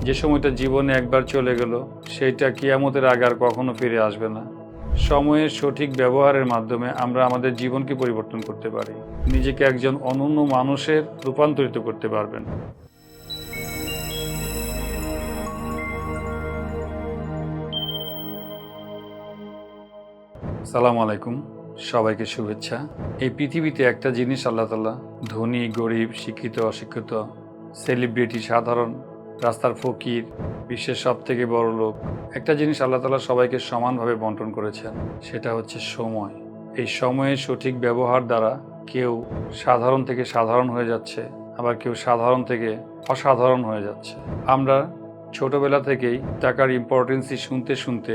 যে সময়টা জীবনে একবার চলে গেল সেইটা কিয়ামতের আগে আর কখনো ফিরে আসবে না। সময়ের সঠিক ব্যবহারের মাধ্যমে আমরা আমাদের জীবনকে পরিবর্তন করতে পারি, নিজেকে একজন অনন্য মানুষের রূপান্তরিত করতে পারবেন। আসসালামু আলাইকুম, সবাইকে শুভেচ্ছা। এই পৃথিবীতে একটা জিনিস আল্লাহ তাআলা ধনী গরিব, শিক্ষিত অশিক্ষিত, সেলিব্রিটি সাধারণ, রাস্তার ফকির, বিশ্বের সব থেকে বড় লোক, একটা জিনিস আল্লাহ তাআলা সবাইকে সমানভাবে বন্টন করেছেন, সেটা হচ্ছে সময়। এই সময়ের সঠিক ব্যবহার দ্বারা কেউ সাধারণ থেকে সাধারণ হয়ে যাচ্ছে, আবার কেউ সাধারণ থেকে অসাধারণ হয়ে যাচ্ছে। আমরা ছোটবেলা থেকেই টাকার ইম্পর্টেন্সই শুনতে শুনতে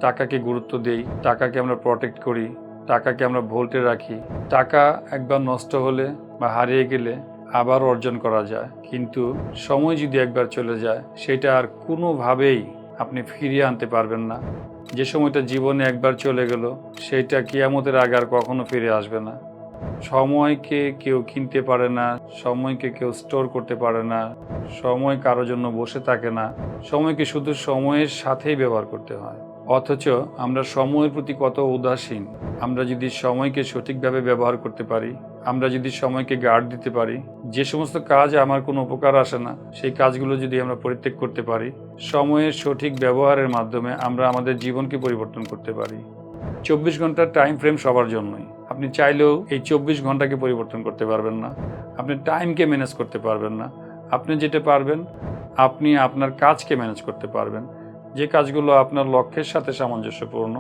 টাকাকে গুরুত্ব দেই, টাকাকে আমরা প্রটেক্ট করি, টাকাকে আমরা ভোল্টে রাখি। টাকা একবার নষ্ট হলে বা হারিয়ে গেলে আবার অর্জন করা যায়, কিন্তু সময় যদি একবার চলে যায় সেটা আর কোনোভাবেই আপনি ফিরিয়ে আনতে পারবেন না। যে সময়টা জীবনে একবার চলে গেল সেইটা কিয়ামতের আগে আর কখনো ফিরে আসবে না। সময়কে কেউ কিনতে পারে না, সময়কে কেউ স্টোর করতে পারে না, সময় কারোর জন্য বসে থাকে না। সময়কে শুধু সময়ের সাথেই ব্যবহার করতে হয়। অথচ আমরা সময়ের প্রতি কত উদাসীন। আমরা যদি সময়কে সঠিকভাবে ব্যবহার করতে পারি, আমরা যদি সময়কে গার্ড দিতে পারি, যে সমস্ত কাজ আমার কোনো উপকার আসে না সেই কাজগুলো যদি আমরা পরিত্যাগ করতে পারি, সময়ের সঠিক ব্যবহারের মাধ্যমে আমরা আমাদের জীবনকে পরিবর্তন করতে পারি। 24 ঘন্টার টাইম ফ্রেম সবার জন্যই। আপনি চাইলেও এই 24 ঘন্টাকে পরিবর্তন করতে পারবেন না, আপনি টাইমকে ম্যানেজ করতে পারবেন না। আপনি যেটা পারবেন, আপনি আপনার কাজকে ম্যানেজ করতে পারবেন। যে কাজগুলো আপনার লক্ষ্যের সাথে সামঞ্জস্যপূর্ণ,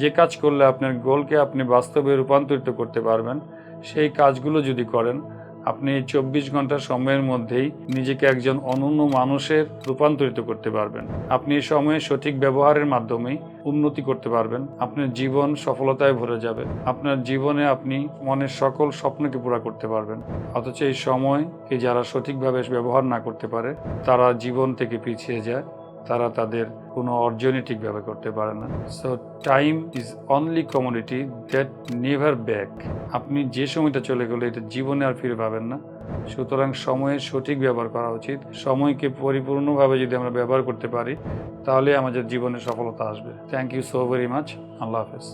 যে কাজ করলে আপনার গোলকে আপনি বাস্তবে রূপান্তরিত করতে পারবেন, সেই কাজগুলো যদি করেন, আপনি এই 24 ঘন্টা সময়ের মধ্যেই নিজেকে একজন অনন্য মানুষের রূপান্তরিত করতে পারবেন। আপনি এই সময়ের সঠিক ব্যবহারের মাধ্যমেই উন্নতি করতে পারবেন। আপনার জীবন সফলতায় ভরে যাবে। আপনার জীবনে আপনি মনের সকল স্বপ্নকে পুরা করতে পারবেন। অথচ এই সময়কে যারা সঠিকভাবে ব্যবহার না করতে পারে, তারা জীবন থেকে পিছিয়ে যায়, তারা তাদের কোনো অর্জনই ঠিকভাবে করতে পারে না। So time is only commodity that never back. আপনি যে সময়টা চলে গেলে এটা জীবনে আর ফিরে পাবেন না। সুতরাং সময়ের সঠিক ব্যবহার করা উচিত। সময়কে পরিপূর্ণভাবে যদি আমরা ব্যবহার করতে পারি, তাহলে আমাদের জীবনে সফলতা আসবে। Thank you so very much. আল্লাহ হাফেজ।